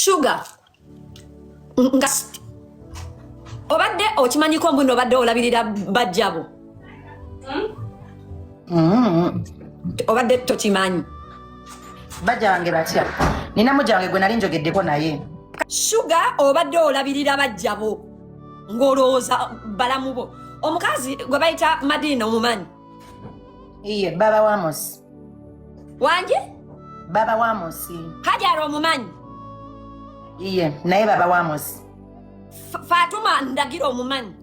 Shuga. Obadde okimanyiko mbuno obadde olabirira bajjabo. Obadde tokimanyi. Bajja wange batya. Nina mujja wange gwe nali njogeddeko naye. Shuga obadde olabirira bajjabo. Ngolooza balamu bo. Omukazi gwe bayita Madina omumanyi. Iye, baba wa Amos. Wanje? Baba wa Amos. Hajara omumanyi. Iye, naye baba wa Amos. Fatuma ndagira omumanyi.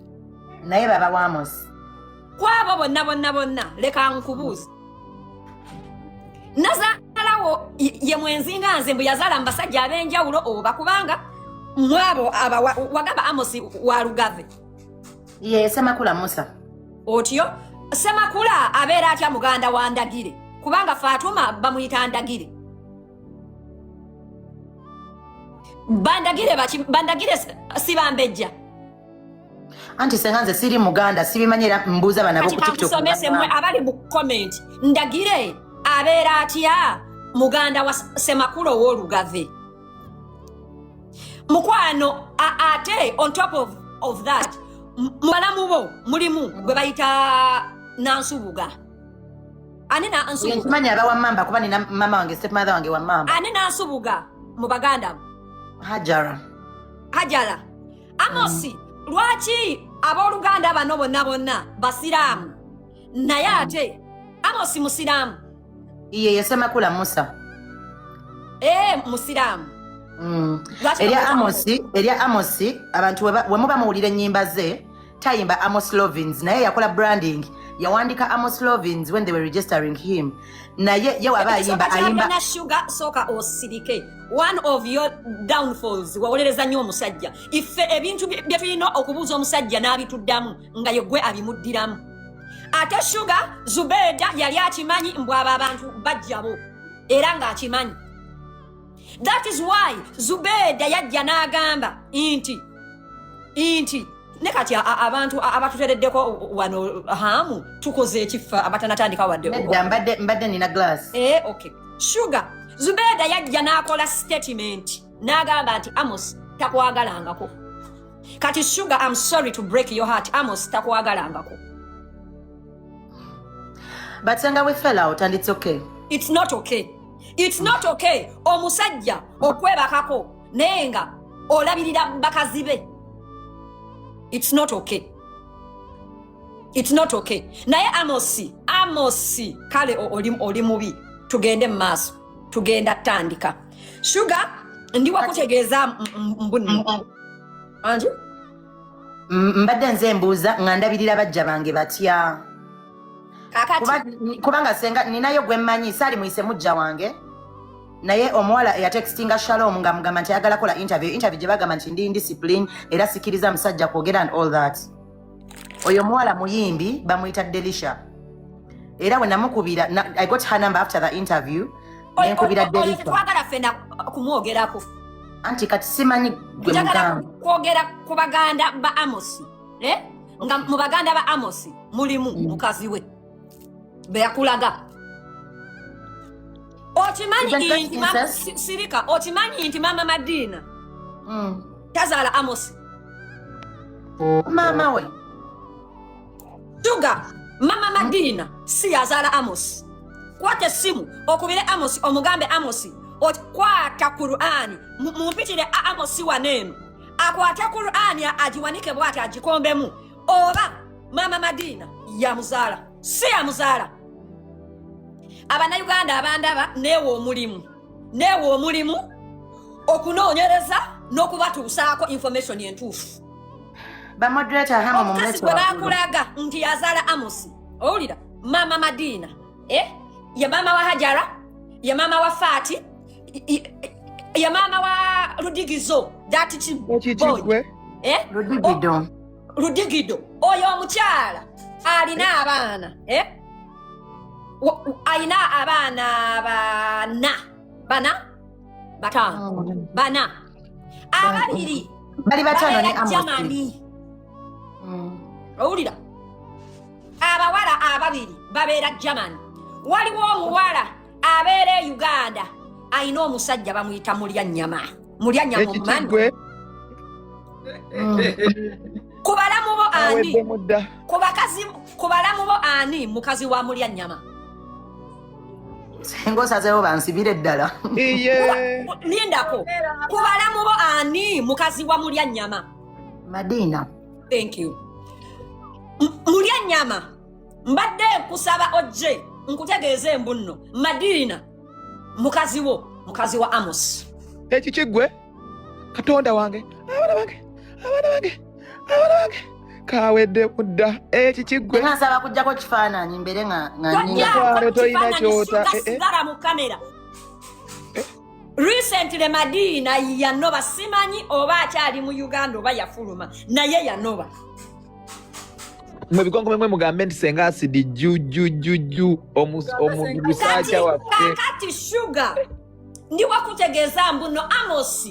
Naye baba wa Amos. Kwabo bonna leka nkubuuze. Nazaalawo ye mwenzi nga nze mbu yazaala mu basajja ab'enjawulo oba kubanga mwabo wagamba Amos wa Lugave. Ye Semakula Musa. Otyo Semakula abeera atya muganda wa Ndagire kubanga Fatuma bamuyita Ndagire. Bandagire si bambejja. Anti senganze siri muganda sibimanyira mbuuza bana bo ku TikTok. Somese mwe abali mu comment. Ndagire abeera atya muganda wa Semakula w'Olugave. Mukwano ate on top of that mwalamu bo mulimu gwe bayita Nansubuga. Ani Nansubuga? Ntumanya abawa mamba kuba nina mama wange stepmother wange wa mamba. Ani Nansubuga mu baganda? Hajara. Amosi lwaki ab'Oluganda bano bonna basiraamu naye ate Amosi musiraamu? Iye Semakula Musa. Musiraamu. Eria Amosi abantu we muba muwulira ennyimba ze tayimba Amos Lovinz naye yakola branding yawandika Amos Lovinz when they were registering him naye ye waba ayimba na Shuga soka osirike. One of your downfalls wawolereza nnyo omusajja ife ebintu bye tulina okubuuza omusajja n'abituddamu nga ye gwe abimuddiramu. Ate Shuga Zubeda yali akimanyi mbw abo abantu bajjabo era ng'akimanyi. That is why Zubeda yajja n'agamba inti ne kati abantu abatutereddeko wano hamu tukoze ekifa abatanatandika wadde. Mbadde nina glass. Okay. Shuga Zubeda yajja n'akola statement n'agamba nti Amos takwagalangako. Kati Shuga, I'm sorry to break your heart, Amos takwagalangako. But Senga, we fell out and it's okay. It's not okay. It's not okay. Omusajja okwebakako nenga olabirira bakazi be. It's not okay. It's not okay. Naye Amosi kale oli mubi tugende maaso tugenda tandika. Shuga ndiwa kutegeeza mbunni. Anje? Mbadde nze mbuuza nga ndabirira bajja bange batya. Kubanga Senga ninayo gwe mmanyi sali muyise mujja wange. Naye omuwala eyatextinga Shalom nga mugamba nti ayagala kola interview gye bagamba nti ndi indiscipline era sikiriza musajja kwogera and all that. Oyo muwala muyimbi bamuyita Delisha. Era we namukubira I got her number after the interview. Nkubira Delisha. Twagala fena kumwogerako. Anti kati simanyi gwe mugamba. Kwogera ku baganda ba Amos. Nga mu baganda ba Amos mulimu mukazi we. Beyakulaga. Ochimanyi inti mama Sirika, ochimanyi inti mama Madina. Tazaala Amos. Mama we. Shuga, mama Madina si yazaala Amos. Kwate simu okubire Amos omugambe Amos. Kwata Qur'ani mumpitire Amos wanenu. Akwata Qur'ani ajiwanike bwati ajikombemu. Oba mama Madina yamuzaala. Si yamuzaala. Abannayuganda abandaba neewo omulimu okunoonyereza n'okubatuusaako information entuufu. Bamoderator hama mu mweso bakulaga nti yazaala Amos. Owulira mama Madina ya mama wa Hajara, ya mama wa Fati, ya mama wa Rudigizo, that boy. Rudigido oyo omukyala alina abaana alina abaana bana ababiri bali batono ne Amos. Owulira abawala ababiri babeera Germany. Waliwo omuwala abeera Uganda alina omusajja bamuyita mulya nnyama. mulya nnyama omumanyi kubalamu bo ani kubalamu bo ani mukazi wa mulya nnyama singa osazeewo bansibire ddala lindako kubalamu bo ani mukazi wa mulya nnyama Madina. Thank you. Mulya nnyama mbadde kusaba ojje nkutegeeze mbunno Madina mukazi wa Amos ekikigwe katonda wange abaana bange kawedde mudda ekikigwe nasaba kujjako kifaananyi mbere nga toyina kyota sigala mu kamera recently Madina yanoba simanyi oba akyali mu Uganda oba yafuluma naye yanoba mwe bikongome mwe mugambe nti senga asidi ju omusajja waffe kati Shuga ndi wakutegeeza mbuno Amos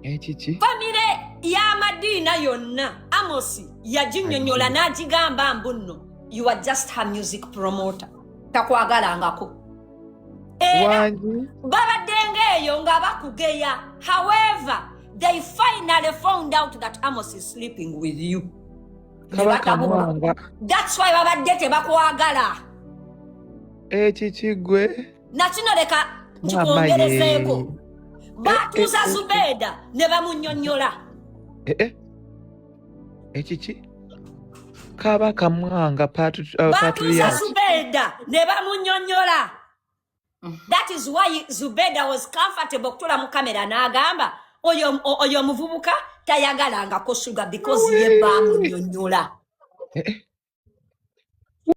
ekiki famire ya Madina yonna Amos yaginnyonnyola n'agigamba mbuno you are just her music promoter takwagalangako babaddenga eyo nga bakugeya however they finally found out that Amos is sleeping with you that's why babadde tebakwagala ekikigwe nakino leka kikwongerezeeko batuuza Zubeda ne bamunnyonnyola ekiki kaba kamwanga batuuza Zubeda ne bamunnyonnyola that is why Zubeda was comfortable kutula mu kamera n'agamba oyo omuvubuka tayagalangako Shuga because ye bamunnyonnyola